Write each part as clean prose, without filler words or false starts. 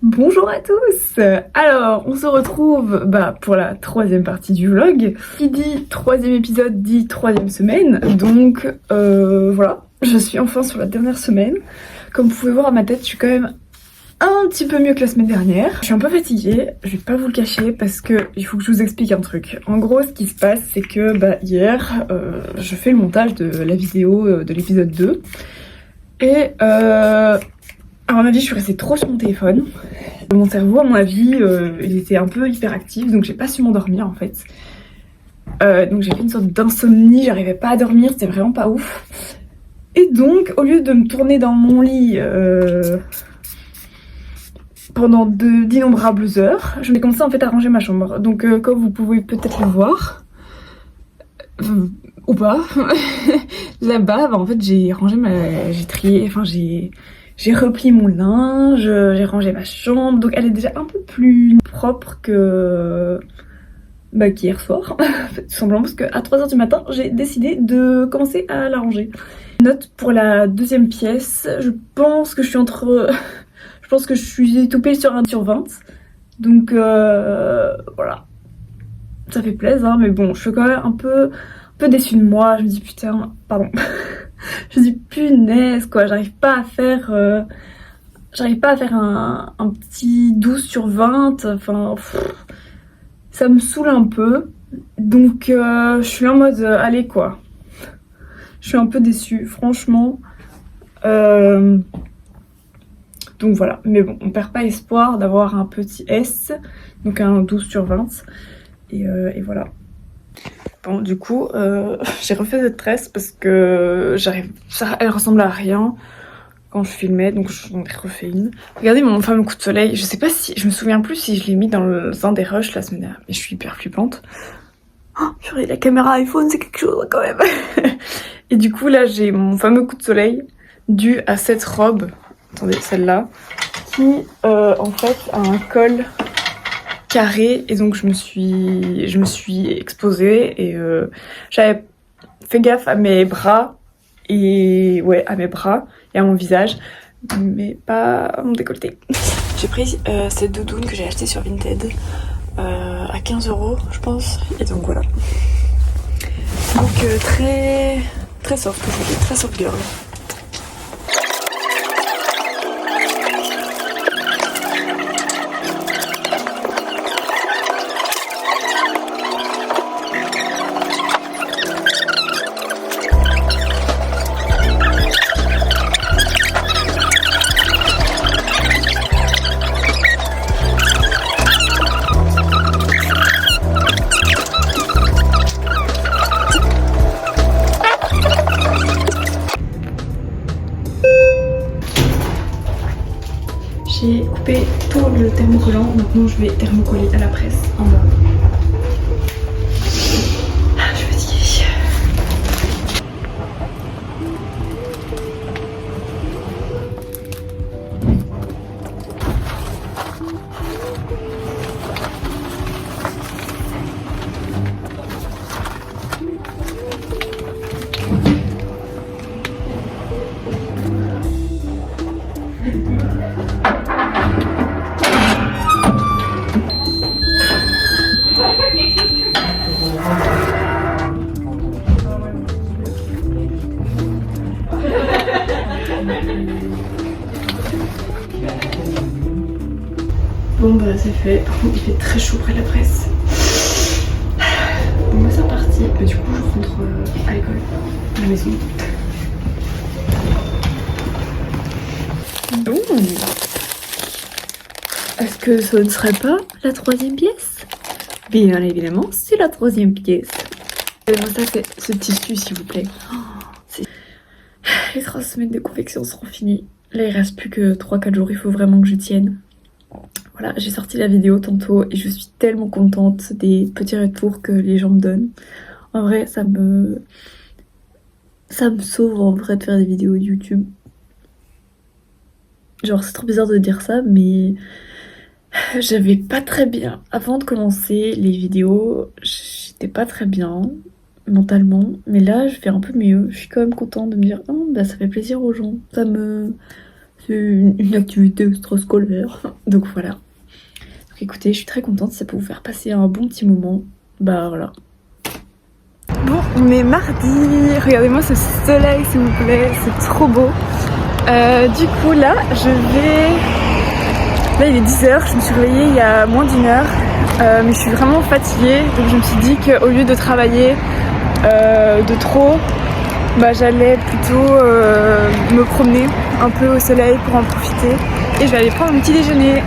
Bonjour à tous. Alors, on se retrouve pour la troisième partie du vlog. Qui dit troisième épisode dit troisième semaine. Donc voilà, je suis enfin sur la dernière semaine. Comme vous pouvez voir à ma tête, je suis quand même un petit peu mieux que la semaine dernière. Je suis un peu fatiguée, je vais pas vous le cacher parce que il faut que je vous explique un truc. En gros, ce qui se passe, c'est que hier, je fais le montage de la vidéo de l'épisode 2. Et à mon avis, je suis restée trop sur mon téléphone. Mon cerveau, à mon avis, il était un peu hyperactif, donc j'ai pas su m'endormir en fait. Donc j'ai fait une sorte d'insomnie, j'arrivais pas à dormir, c'était vraiment pas ouf. Et donc, au lieu de me tourner dans mon lit pendant d'innombrables heures, je vais commencer en fait à ranger ma chambre. Donc comme vous pouvez peut-être le voir, ou pas, là-bas, en fait j'ai rangé j'ai trié, enfin j'ai replié mon linge, j'ai rangé ma chambre, donc elle est déjà un peu plus propre que qu'hier soir. Tout simplement parce qu'à 3h du matin, j'ai décidé de commencer à la ranger. Note pour la deuxième pièce, je pense que je suis entre... je pense que je suis tout pile sur 1 sur 20. Donc voilà. Ça fait plaisir, hein, mais bon, je suis quand même un peu déçue de moi. Je me dis putain, pardon. Je me dis punaise quoi, j'arrive pas à faire un petit 12 sur 20, enfin ça me saoule un peu. Donc je suis en mode allez quoi. Je suis un peu déçue, franchement. Donc voilà, mais bon, on perd pas espoir d'avoir un petit S, donc un 12 sur 20. Et voilà. Bon, du coup, j'ai refait cette tresse parce que elle ressemble à rien quand je filmais, donc j'en ai refait une. Regardez mon fameux coup de soleil, je me souviens plus si je l'ai mis dans un des rushs la semaine dernière, mais je suis hyper flippante. Oh, purée, la caméra iPhone, c'est quelque chose quand même. Et du coup, là, j'ai mon fameux coup de soleil dû à cette robe, attendez, celle-là, qui, en fait, a un col carré, et donc je me suis exposée, et j'avais fait gaffe à mes bras, et ouais, à mes bras, et à mon visage, mais pas à mon décolleté. J'ai pris cette doudoune que j'ai achetée sur Vinted, à 15€, je pense, et donc voilà. Donc très soft aujourd'hui, très soft girl. J'ai coupé tout le thermocollant, maintenant je vais thermocoller à la presse en bas. Je suis fatiguée. Bon bah c'est fait, par contre il fait très chaud près de la presse. Bon bah c'est reparti, du coup je rentre à l'école, à la maison. Bon, est-ce que ce ne serait pas la troisième pièce? Bien évidemment, c'est la troisième pièce. Moi ça c'est ce tissu s'il vous plaît. Les 3 semaines de confection seront finies. Là il reste plus que 3-4 jours, il faut vraiment que je tienne. Voilà, j'ai sorti la vidéo tantôt et je suis tellement contente des petits retours que les gens me donnent. En vrai, ça me sauve en vrai de faire des vidéos YouTube. Genre, c'est trop bizarre de dire ça, mais j'avais pas très bien. Avant de commencer les vidéos, j'étais pas très bien mentalement. Mais là, je fais un peu mieux. Je suis quand même contente de me dire, oh, bah ça fait plaisir aux gens. c'est une activité extrascolaire. Donc voilà. Donc écoutez, je suis très contente, ça peut vous faire passer un bon petit moment. Bah voilà. Bon, on est mardi. Regardez-moi ce soleil s'il vous plaît, c'est trop beau. Du coup là, Là il est 10h, je me suis réveillée il y a moins d'1 heure. Mais je suis vraiment fatiguée, donc je me suis dit qu'au lieu de travailler de trop, bah, j'allais plutôt me promener un peu au soleil pour en profiter. Et je vais aller prendre un petit déjeuner.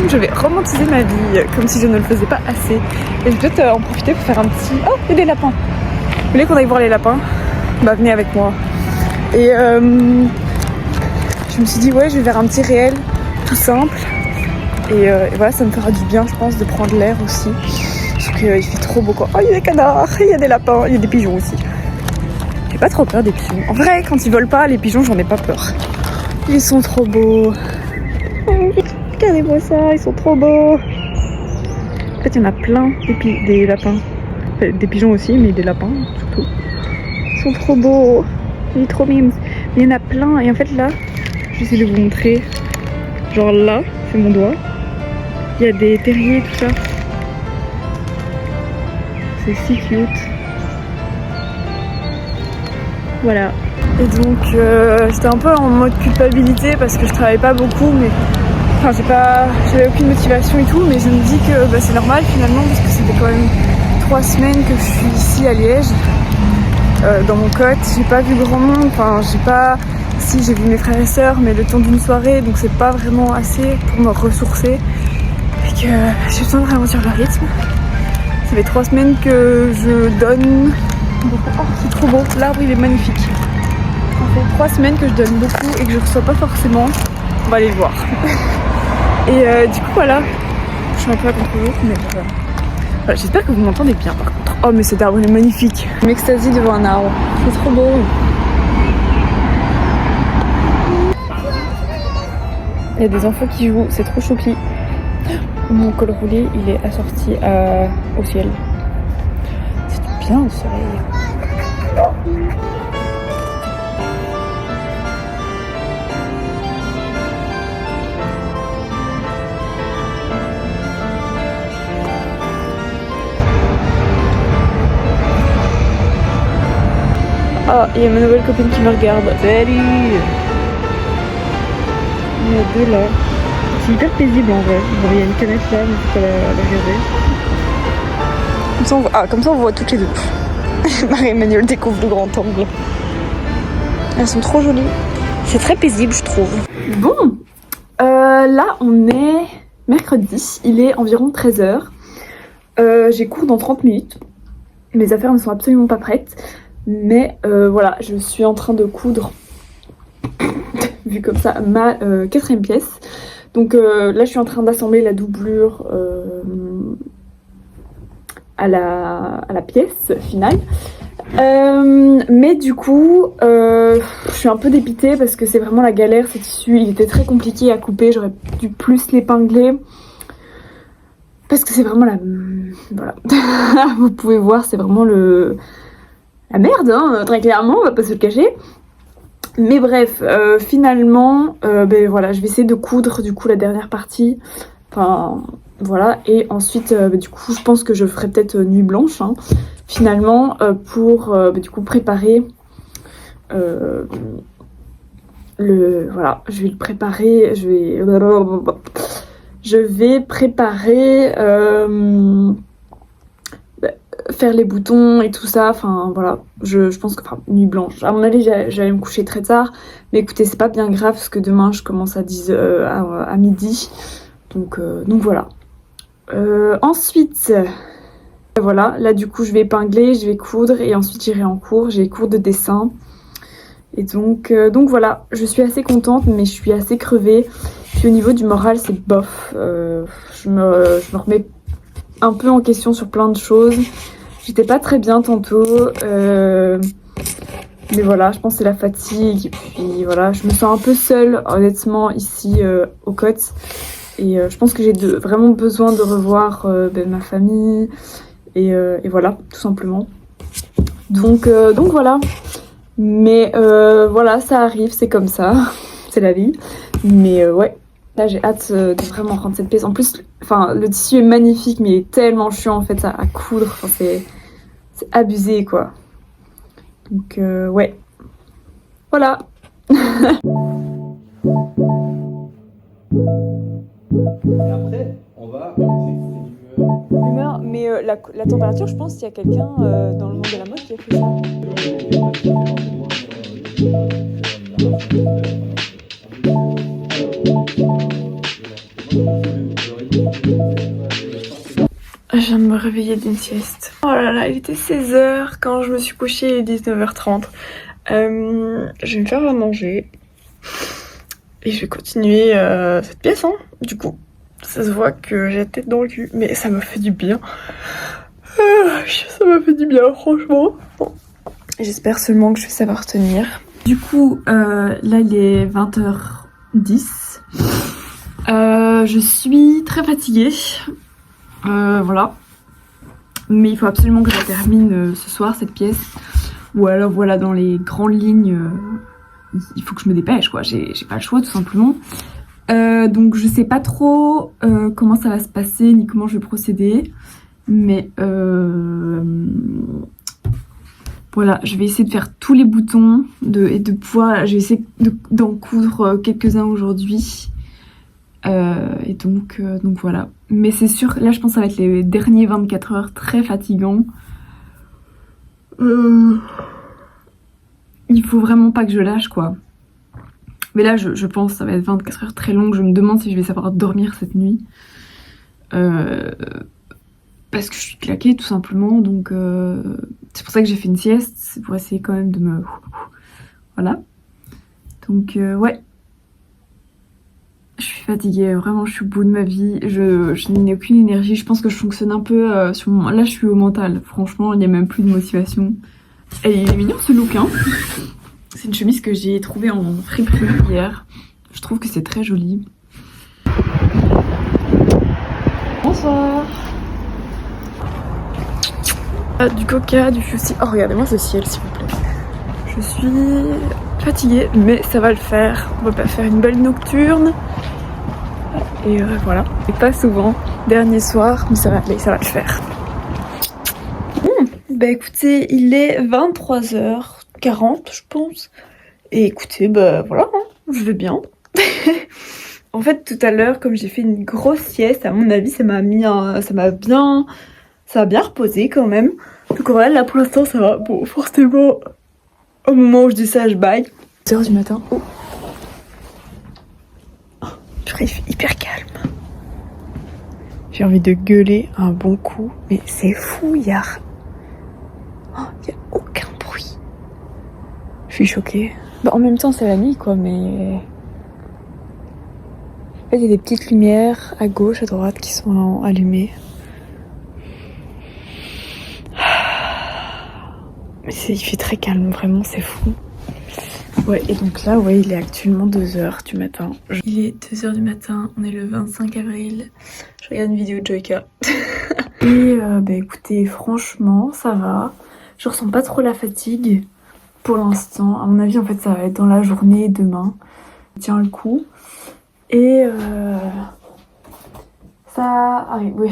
Je vais romantiser ma vie comme si je ne le faisais pas assez. Et je vais peut-être en profiter pour faire un petit... Oh, il y a des lapins. Vous voulez qu'on aille voir les lapins? Bah venez avec moi. Et je me suis dit ouais, je vais faire un petit réel tout simple. Et voilà, ça me fera du bien, je pense, de prendre l'air aussi. Parce qu'il fait trop beau quoi. Oh, il y a des canards, il y a des lapins, il y a des pigeons aussi. J'ai pas trop peur des pigeons. En vrai, quand ils volent pas, les pigeons, j'en ai pas peur. Ils sont trop beaux. Regardez-moi ça, ils sont trop beaux. En fait, il y en a plein des lapins. Enfin, des pigeons aussi, mais des lapins surtout. Ils sont trop beaux. Il est trop mimes. Il y en a plein. Et en fait, là, je vais essayer de vous montrer. Genre là, c'est mon doigt. Il y a des terriers et tout ça. C'est si cute. Voilà. Et donc j'étais un peu en mode culpabilité parce que je travaillais pas beaucoup, mais enfin j'avais aucune motivation et tout, mais je me dis que bah, c'est normal finalement parce que c'était quand même 3 semaines que je suis ici à Liège, dans mon cote. J'ai pas vu grand monde, enfin si j'ai vu mes frères et sœurs, mais le temps d'une soirée, donc c'est pas vraiment assez pour me ressourcer. Et que j'ai besoin de ralentir le rythme. Ça fait 3 semaines que je donne beaucoup. Oh, c'est trop beau, l'arbre il est magnifique. Ça fait 3 semaines que je donne beaucoup et que je reçois pas forcément. On va aller le voir. Et du coup voilà, je suis un peu à contre-jour, mais voilà, j'espère que vous m'entendez bien par contre. Oh mais cet arbre il est magnifique. Je m'extasie devant un arbre, c'est trop beau. Il y a des enfants qui jouent, c'est trop choupi. Mon col roulé il est assorti au ciel. C'est bien le soleil. Oh, il y a ma nouvelle copine qui me regarde. Salut! Il y a 2 là. C'est hyper paisible en vrai. Bon, il y a une canette là, mais faut pas la regarder. Comme ça on voit toutes les deux. Marie-Emmanuelle découvre le grand angle. Elles sont trop jolies. C'est très paisible je trouve. Bon, là on est mercredi. Il est environ 13h. J'ai cours dans 30 minutes. Mes affaires ne sont absolument pas prêtes. Mais voilà, je suis en train de coudre, vu comme ça, ma 4e pièce. Donc là, je suis en train d'assembler la doublure à la pièce finale. Mais du coup, je suis un peu dépitée parce que c'est vraiment la galère, ce tissu. Il était très compliqué à couper, j'aurais dû plus l'épingler. Parce que c'est vraiment la... Voilà. Vous pouvez voir, c'est vraiment la merde, hein, très clairement, on va pas se le cacher. Mais bref, finalement, ben voilà, je vais essayer de coudre du coup la dernière partie. Enfin, voilà. Et ensuite, du coup, je pense que je ferai peut-être nuit blanche, hein, finalement, pour du coup préparer voilà, je vais le préparer, je vais préparer... faire les boutons et tout ça, enfin voilà, je pense que, enfin, nuit blanche, à mon avis j'allais me coucher très tard, mais écoutez c'est pas bien grave parce que demain je commence à midi, donc voilà. Ensuite, voilà, là du coup je vais épingler, je vais coudre et ensuite j'irai en cours, j'ai cours de dessin. Et donc voilà, je suis assez contente mais je suis assez crevée, puis au niveau du moral c'est bof, je me remets un peu en question sur plein de choses. J'étais pas très bien tantôt, mais voilà, je pense que c'est la fatigue. Et puis voilà, je me sens un peu seule, honnêtement, ici au Côtes. Et je pense que j'ai vraiment besoin de revoir ma famille. Et voilà, tout simplement. Donc voilà. Mais voilà, ça arrive, c'est comme ça. C'est la vie. Mais ouais, là j'ai hâte de vraiment rendre cette pièce. En plus, enfin, le tissu est magnifique, mais il est tellement chiant en fait à coudre. Enfin, c'est abusé quoi. Donc ouais, voilà. Et après, on va. L'humeur, mais la température, je pense qu'il y a quelqu'un dans le monde de la mode qui a fait ça. Je viens de me réveiller d'une sieste. Oh là là, il était 16h quand je me suis couchée, il est 19h30. Je vais me faire à manger. Et je vais continuer cette pièce, hein, du coup. Ça se voit que j'ai la tête dans le cul, mais ça me fait du bien. Ça m'a fait du bien, franchement. Bon. J'espère seulement que je vais savoir tenir. Du coup, là il est 20h10. Je suis très fatiguée. Voilà. Mais il faut absolument que je la termine ce soir, cette pièce. Ou alors, voilà, dans les grandes lignes, il faut que je me dépêche, quoi. J'ai pas le choix, tout simplement. Donc, je sais pas trop comment ça va se passer, ni comment je vais procéder. Mais voilà, je vais essayer de faire tous les boutons et de pouvoir. Je vais essayer d'en coudre quelques-uns aujourd'hui. Et donc voilà. Mais c'est sûr, là je pense que ça va être les derniers 24 heures très fatigants. Il faut vraiment pas que je lâche quoi. Mais là je pense que ça va être 24 heures très longues. Je me demande si je vais savoir dormir cette nuit. Parce que je suis claquée tout simplement. Donc c'est pour ça que j'ai fait une sieste. C'est pour essayer quand même de me... Voilà. Donc ouais. Je suis fatiguée, vraiment je suis au bout de ma vie, je n'ai aucune énergie, je pense que je fonctionne un peu sur mon... Là je suis au mental, franchement il n'y a même plus de motivation. Et il est mignon ce look hein. C'est une chemise que j'ai trouvée en friperie hier, je trouve que c'est très joli. Bonsoir. Ah, du coca, du fusil, oh regardez-moi ce ciel s'il vous plaît. Je suis fatiguée mais ça va le faire, on va pas faire une belle nocturne. Et voilà, et pas souvent, dernier soir, mais ça va aller, ça va le faire. Bah écoutez, il est 23h40 je pense. Et écoutez, bah voilà, hein, je vais bien. En fait tout à l'heure, comme j'ai fait une grosse sieste, à mon avis ça m'a bien reposé quand même. Donc voilà, là pour l'instant ça va. Bon forcément, au moment où je dis ça je baille. 2h du matin, oh. Il fait hyper calme. J'ai envie de gueuler un bon coup, mais c'est fou, il y a aucun bruit. Je suis choquée. Bah, en même temps, c'est la nuit, quoi, mais... En fait, il y a des petites lumières à gauche, à droite qui sont allumées. Mais il fait très calme, vraiment, c'est fou. Ouais, et donc là, ouais, il est actuellement 2h du matin. Il est 2h du matin, on est le 25 avril. Je regarde une vidéo de Joyka. Et bah écoutez, franchement, ça va. Je ressens pas trop la fatigue pour l'instant. À mon avis, en fait, ça va être dans la journée, demain. Je tiens le coup. Et ça arrive, oui.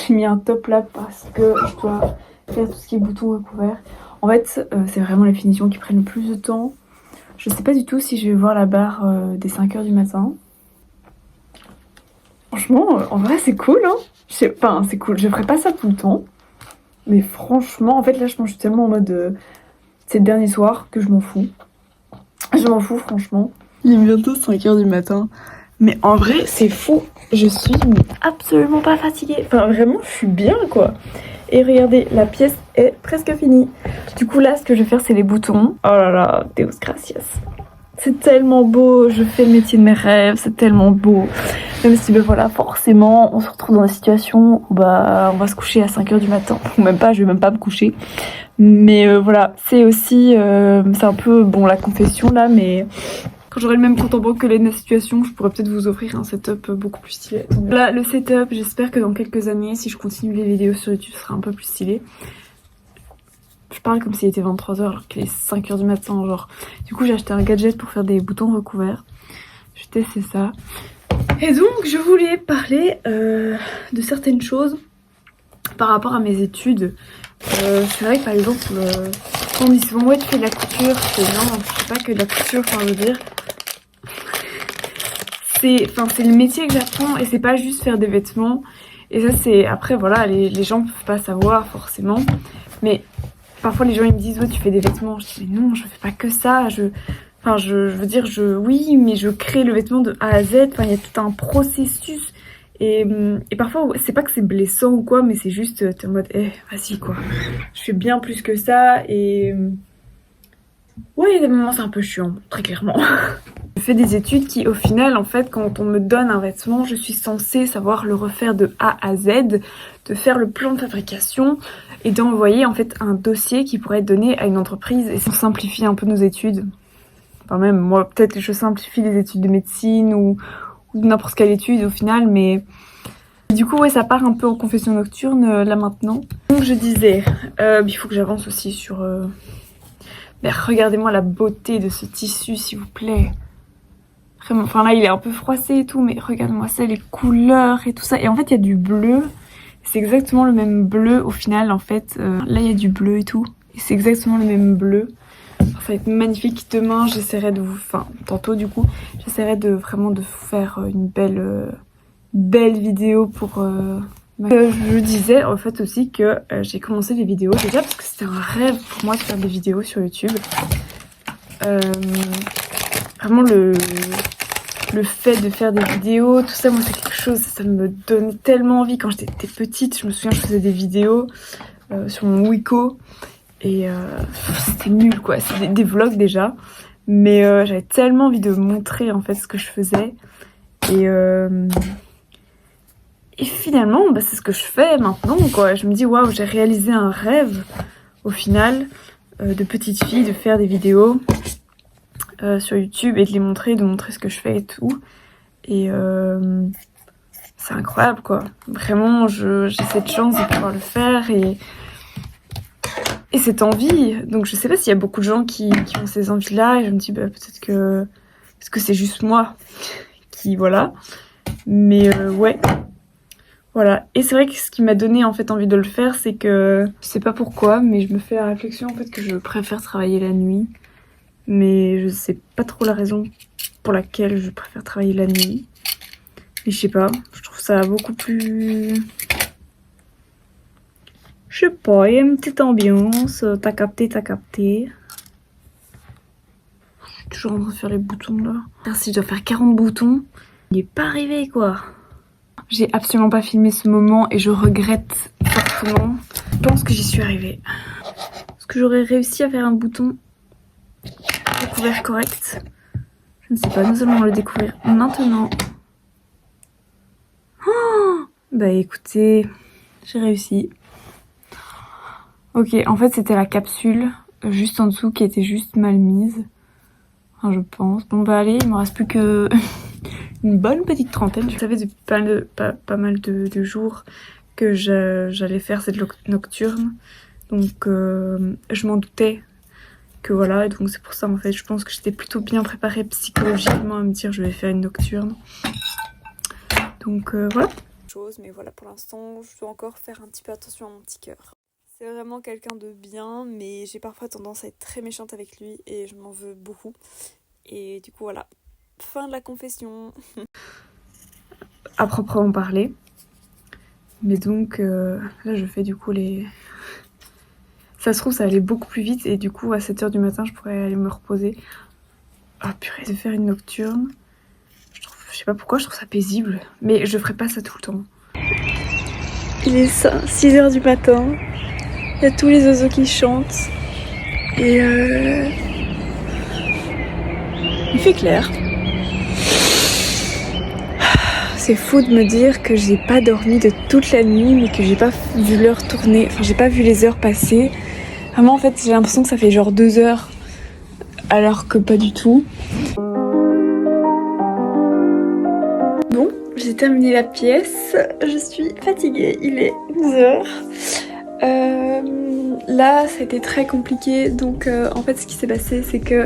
J'ai mis un top là parce que je dois faire tout ce qui est bouton recouvert. En fait, c'est vraiment les finitions qui prennent le plus de temps. Je sais pas du tout si je vais voir la barre des 5h du matin. Franchement, en vrai, c'est cool, hein. Enfin, c'est cool. Je ferai pas ça tout le temps. Mais franchement, en fait, là, je pense que je suis tellement en mode... c'est le dernier soir que je m'en fous. Je m'en fous, franchement. Il est bientôt 5h du matin. Mais en vrai, c'est fou. Je suis absolument pas fatiguée. Enfin, vraiment, je suis bien, quoi. Et regardez, la pièce est presque finie. Du coup, là, ce que je vais faire, c'est les boutons. Oh là là, Deus gracias. C'est tellement beau, je fais le métier de mes rêves, c'est tellement beau. Même si, ben voilà, forcément, on se retrouve dans des situations où bah, on va se coucher à 5h du matin. Ou même pas, je vais même pas me coucher. Mais voilà, c'est aussi, c'est un peu, bon, la confession là, mais... Quand j'aurai le même compte en banque que la situation, je pourrais peut-être vous offrir un setup beaucoup plus stylé. Donc là, le setup, j'espère que dans quelques années, si je continue les vidéos sur YouTube, ce sera un peu plus stylé. Je parle comme s'il était 23h alors qu'il est 5h du matin, genre. Du coup, j'ai acheté un gadget pour faire des boutons recouverts. Je vais tester ça. Et donc je voulais parler de certaines choses par rapport à mes études. C'est vrai que par exemple, on dit souvent ouais tu fais de la couture, c'est non, je fais pas que de la couture, enfin je veux dire. C'est le métier que j'apprends et c'est pas juste faire des vêtements. Et ça c'est, après voilà, les gens peuvent pas savoir forcément. Mais parfois les gens ils me disent ouais tu fais des vêtements. Je dis mais non, je fais pas que ça, je veux dire, oui, mais je crée le vêtement de A à Z. Enfin, il y a tout un processus. Et parfois, c'est pas que c'est blessant ou quoi, mais c'est juste, t'es en mode, vas-y quoi. Je fais bien plus que ça. Et ouais, il y a des moments, c'est un peu chiant, très clairement. Je fais des études qui, au final, en fait, quand on me donne un vêtement, je suis censée savoir le refaire de A à Z, de faire le plan de fabrication et d'envoyer en fait un dossier qui pourrait être donné à une entreprise. Et ça simplifie un peu nos études. Enfin même, moi peut-être je simplifie les études de médecine ou n'importe quelle étude au final, mais du coup ouais ça part un peu en confession nocturne là maintenant. Donc je disais, il faut que j'avance aussi sur... Mais regardez-moi la beauté de ce tissu s'il vous plaît. Vraiment, enfin là il est un peu froissé et tout, mais regardez-moi ça, les couleurs et tout ça. Et en fait il y a du bleu, c'est exactement le même bleu au final en fait. Là il y a du bleu et tout, et c'est exactement le même bleu. Ça va être magnifique. Demain, j'essaierai de vous... Enfin, tantôt du coup, j'essaierai de vraiment de vous faire une belle vidéo pour... je disais en fait aussi que j'ai commencé les vidéos déjà parce que c'était un rêve pour moi de faire des vidéos sur YouTube. Vraiment le fait de faire des vidéos, tout ça, moi c'est quelque chose, ça me donne tellement envie. Quand j'étais petite, je me souviens, je faisais des vidéos sur mon Wiko. Et c'était nul quoi, c'était des vlogs déjà. Mais j'avais tellement envie de montrer en fait ce que je faisais. Et finalement, c'est ce que je fais maintenant quoi. Je me dis waouh, j'ai réalisé un rêve au final de petite fille, de faire des vidéos sur YouTube et de les montrer, de montrer ce que je fais et tout. Et c'est incroyable quoi. Vraiment, j'ai cette chance de pouvoir le faire et cette envie. Donc je sais pas s'il y a beaucoup de gens qui ont ces envies-là et je me dis peut-être que c'est juste moi qui voilà. Mais ouais. Voilà. Et c'est vrai que ce qui m'a donné en fait envie de le faire, c'est que je sais pas pourquoi, mais je me fais la réflexion en fait que je préfère travailler la nuit. Mais je sais pas trop la raison pour laquelle je préfère travailler la nuit. Mais je sais pas, je trouve ça beaucoup plus... Je sais pas, il y a une petite ambiance, t'as capté. Je suis toujours en train de faire les boutons là. Si je dois faire 40 boutons, il est pas arrivé quoi. J'ai absolument pas filmé ce moment et je regrette fortement. Je pense que j'y suis arrivée. Est-ce que j'aurais réussi à faire un bouton découvert correct? Je ne sais pas, nous allons le découvrir maintenant. Oh bah écoutez, j'ai réussi. Ok, en fait c'était la capsule juste en dessous qui était juste mal mise. Enfin, je pense. Bon bah allez, il me reste plus que une bonne petite trentaine. Je savais depuis pas mal de jours que j'allais faire cette nocturne. Donc je m'en doutais que voilà. Et donc c'est pour ça en fait, je pense que j'étais plutôt bien préparée psychologiquement à me dire je vais faire une nocturne. Donc voilà. Mais voilà, pour l'instant, je dois encore faire un petit peu attention à mon petit cœur. C'est vraiment quelqu'un de bien, mais j'ai parfois tendance à être très méchante avec lui et je m'en veux beaucoup. Et du coup, voilà. Fin de la confession. À proprement parler. Mais donc, là, je fais du coup les... Ça se trouve, ça allait beaucoup plus vite et du coup, à 7h du matin, je pourrais aller me reposer. Ah purée, de faire une nocturne. Je sais pas pourquoi, je trouve ça paisible. Mais je ferai pas ça tout le temps. Il est 6h du matin. Il y a tous les oiseaux qui chantent. Et il fait clair. C'est fou de me dire que j'ai pas dormi de toute la nuit, mais que j'ai pas vu l'heure tourner. Enfin, j'ai pas vu les heures passer. Vraiment, en fait, j'ai l'impression que ça fait genre 2 heures. Alors que pas du tout. Bon, j'ai terminé la pièce. Je suis fatiguée. Il est 11h. Là, ça a été très compliqué. Donc, en fait, ce qui s'est passé, c'est que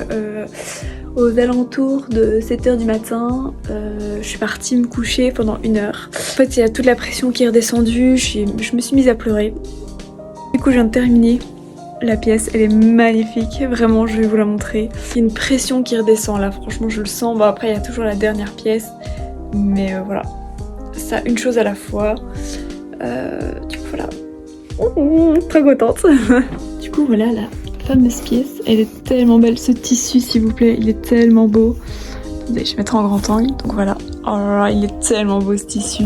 aux alentours de 7h du matin. Je suis partie me coucher pendant 1 heure. En fait, il y a toute la pression qui est redescendue, je me suis mise à pleurer. Du coup, je viens de terminer la pièce, elle est magnifique, vraiment, je vais vous la montrer. Il y a une pression qui redescend là, franchement, je le sens. Bon, après, il y a toujours la dernière pièce, mais voilà, ça, une chose à la fois. Du coup, voilà, très contente. Du coup, voilà la fameuse pièce, elle est tellement belle. Ce tissu, s'il vous plaît, il est tellement beau. Attendez, je vais mettre en grand angle, donc voilà. Oh là là, il est tellement beau ce tissu.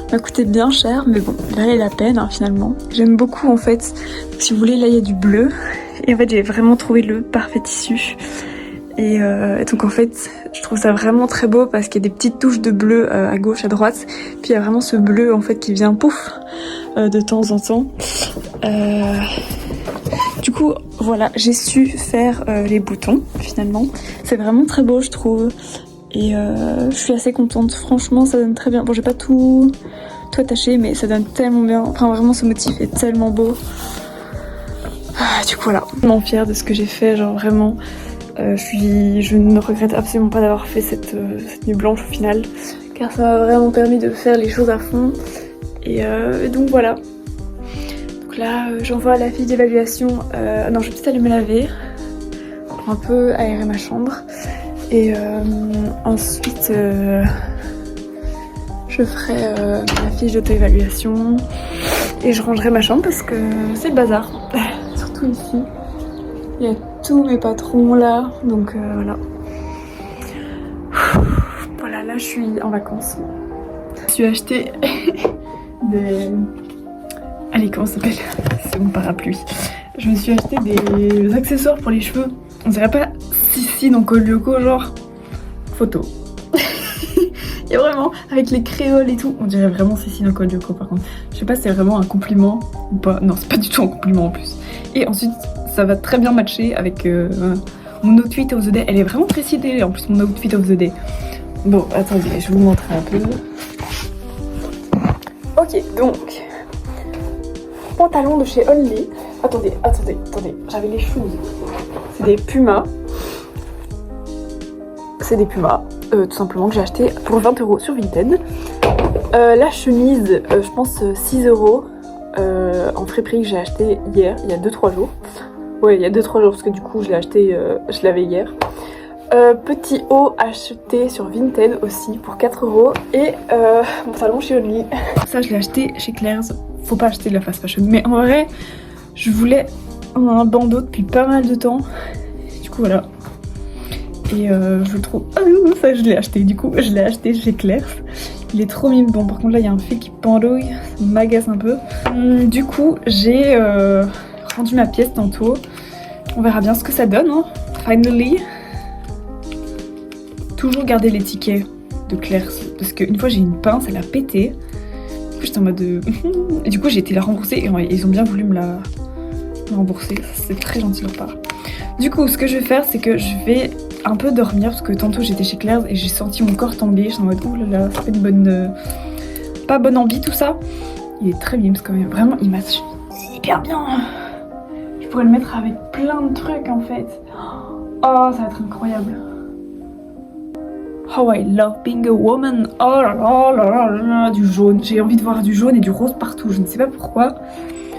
Ça m'a coûté bien cher, mais bon, il valait la peine hein, finalement. J'aime beaucoup en fait. Donc, si vous voulez, là il y a du bleu. Et en fait, j'ai vraiment trouvé le parfait tissu. Et donc en fait, je trouve ça vraiment très beau parce qu'il y a des petites touches de bleu à gauche, à droite. Puis il y a vraiment ce bleu en fait qui vient pouf de temps en temps. Du coup, voilà, j'ai su faire les boutons finalement. C'est vraiment très beau, je trouve. Et je suis assez contente, franchement ça donne très bien. Bon, j'ai pas tout attaché, mais ça donne tellement bien. Enfin vraiment ce motif est tellement beau. Du coup voilà, je suis vraiment fière de ce que j'ai fait, genre vraiment. Je ne regrette absolument pas d'avoir fait cette nuit blanche au final, car ça m'a vraiment permis de faire les choses à fond. Et donc voilà. Donc là j'envoie la fiche d'évaluation. Non, je vais peut-être aller me laver pour un peu aérer ma chambre. Et ensuite je ferai ma fiche d'auto-évaluation et je rangerai ma chambre parce que c'est le bazar. Surtout ici, il y a tous mes patrons là, donc voilà. Voilà, là je suis en vacances. Je suis acheté des... Allez, comment ça s'appelle? C'est mon parapluie. Je me suis acheté des accessoires pour les cheveux. On dirait pas Sissi dans Code Lyoko, genre photo. Il y a vraiment, avec les créoles et tout, on dirait vraiment Sissi dans Code Lyoko par contre. Je sais pas si c'est vraiment un compliment ou pas. Non, c'est pas du tout un compliment en plus. Et ensuite, ça va très bien matcher avec mon outfit of the day. Elle est vraiment très stylée en plus, mon outfit of the day. Bon, attendez, je vais vous montrer un peu. Ok, donc, pantalon de chez Only. Attendez, j'avais les cheveux. C'est des Pumas. C'est des Pumas, tout simplement, que j'ai acheté pour 20 € sur Vinted. La chemise, je pense 6 € en friperie que j'ai acheté hier, il y a 2-3 jours. Ouais, il y a 2-3 jours parce que du coup je l'ai acheté, je l'avais hier. Petit haut acheté sur Vinted aussi pour 4 € et mon pantalon chez Only. Ça je l'ai acheté chez Claire's. Faut pas acheter de la fast fashion, mais en vrai je voulais un bandeau depuis pas mal de temps. Du coup voilà. Et je le trouve... Ah ça je l'ai acheté, du coup je l'ai acheté chez Claire's. Il est trop mignon. Bon par contre là il y a un fil qui pendouille, ça m'agace un peu. Du coup j'ai rendu ma pièce tantôt. On verra bien ce que ça donne hein. Finally. Toujours garder les tickets de Claire's parce qu'une fois j'ai une pince, elle a pété. Du coup j'étais en mode de... Et du coup j'ai été la rembourser et ils ont bien voulu me la rembourser. C'est très gentil de leur part. Du coup ce que je vais faire c'est que je vais un peu dormir parce que tantôt j'étais chez Claire's et j'ai senti mon corps tomber. J'étais en mode ouh là là, c'est pas une bonne... pas bonne envie tout ça. Il est très mimes quand même, vraiment il match hyper bien. Je pourrais le mettre avec plein de trucs en fait. Oh ça va être incroyable. How I love being a woman. Oh là là là là là, du jaune. J'ai envie de voir du jaune et du rose partout. Je ne sais pas pourquoi.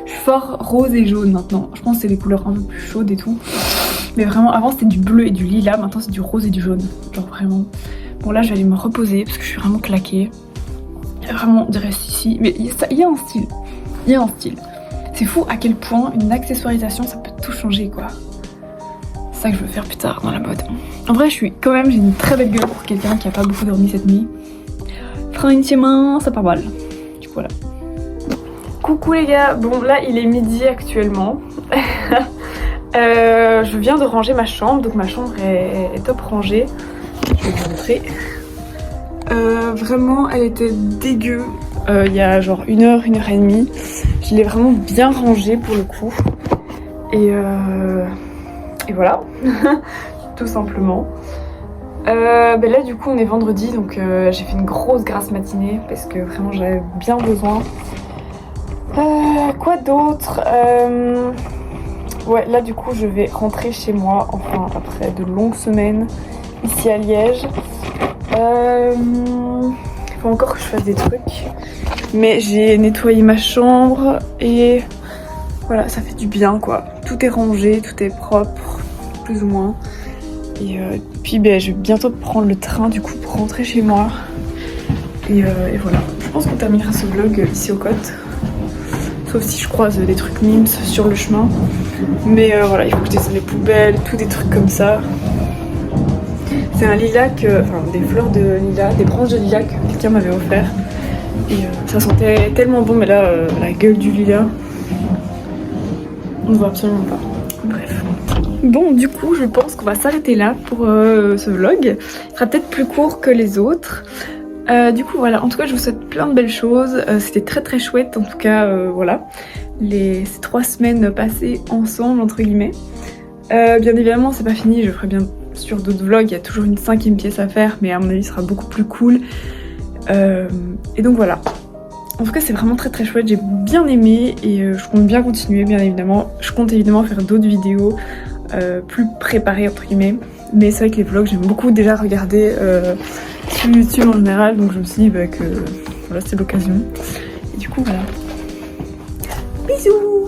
Je suis fort rose et jaune maintenant. Je pense que c'est des couleurs un peu plus chaudes et tout. Mais vraiment, avant c'était du bleu et du lilas. Maintenant c'est du rose et du jaune. Genre vraiment. Bon là je vais aller me reposer parce que je suis vraiment claquée. Vraiment, on dirait ici. Mais il y a un style. Il y a un style. C'est fou à quel point une accessoirisation ça peut tout changer quoi. C'est ça que je veux faire plus tard dans la mode. En vrai, j'ai une très belle gueule pour quelqu'un qui a pas beaucoup dormi cette nuit. Franchement, ça part mal. Du coup, voilà. Coucou les gars. Bon, là, il est midi actuellement. Je viens de ranger ma chambre. Donc, ma chambre est top rangée. Je vais vous montrer. Vraiment, elle était dégueu. Il y a genre 1 heure, 1 heure et demie. Je l'ai vraiment bien rangée pour le coup. Et voilà, tout simplement. Ben là du coup on est vendredi donc j'ai fait une grosse grasse matinée parce que vraiment j'avais bien besoin. Quoi d'autre? ouais, là du coup je vais rentrer chez moi, enfin après de longues semaines ici à Liège. Il faut encore que je fasse des trucs, mais j'ai nettoyé ma chambre et voilà, ça fait du bien quoi. Tout est rangé, tout est propre, plus ou moins. Et puis ben, je vais bientôt prendre le train du coup pour rentrer chez moi. Et voilà, je pense qu'on terminera ce vlog ici aux côtes. Sauf si je croise des trucs mimes sur le chemin. Mais voilà, il faut que je descende les poubelles, tout des trucs comme ça. C'est un lilas enfin des fleurs de lilas, des branches de lilas que quelqu'un m'avait offert. Et ça sentait tellement bon, mais là, la gueule du lilas, on ne voit absolument pas. Bref. Bon, du coup, je pense qu'on va s'arrêter là pour ce vlog. Il sera peut-être plus court que les autres. Du coup, voilà. En tout cas, je vous souhaite plein de belles choses. C'était très très chouette. En tout cas, voilà. Ces 3 semaines passées ensemble, entre guillemets. Bien évidemment, c'est pas fini. Je ferai bien sûr d'autres vlogs. Il y a toujours une 5e pièce à faire, mais à mon avis, ce sera beaucoup plus cool. Et donc voilà. En tout cas, c'est vraiment très très chouette. J'ai bien aimé et je compte bien continuer, bien évidemment. Je compte évidemment faire d'autres vidéos. Plus préparé entre guillemets, mais c'est vrai que les vlogs j'aime beaucoup déjà regarder sur YouTube en général, donc je me suis dit que voilà, c'était l'occasion et du coup voilà, bisous.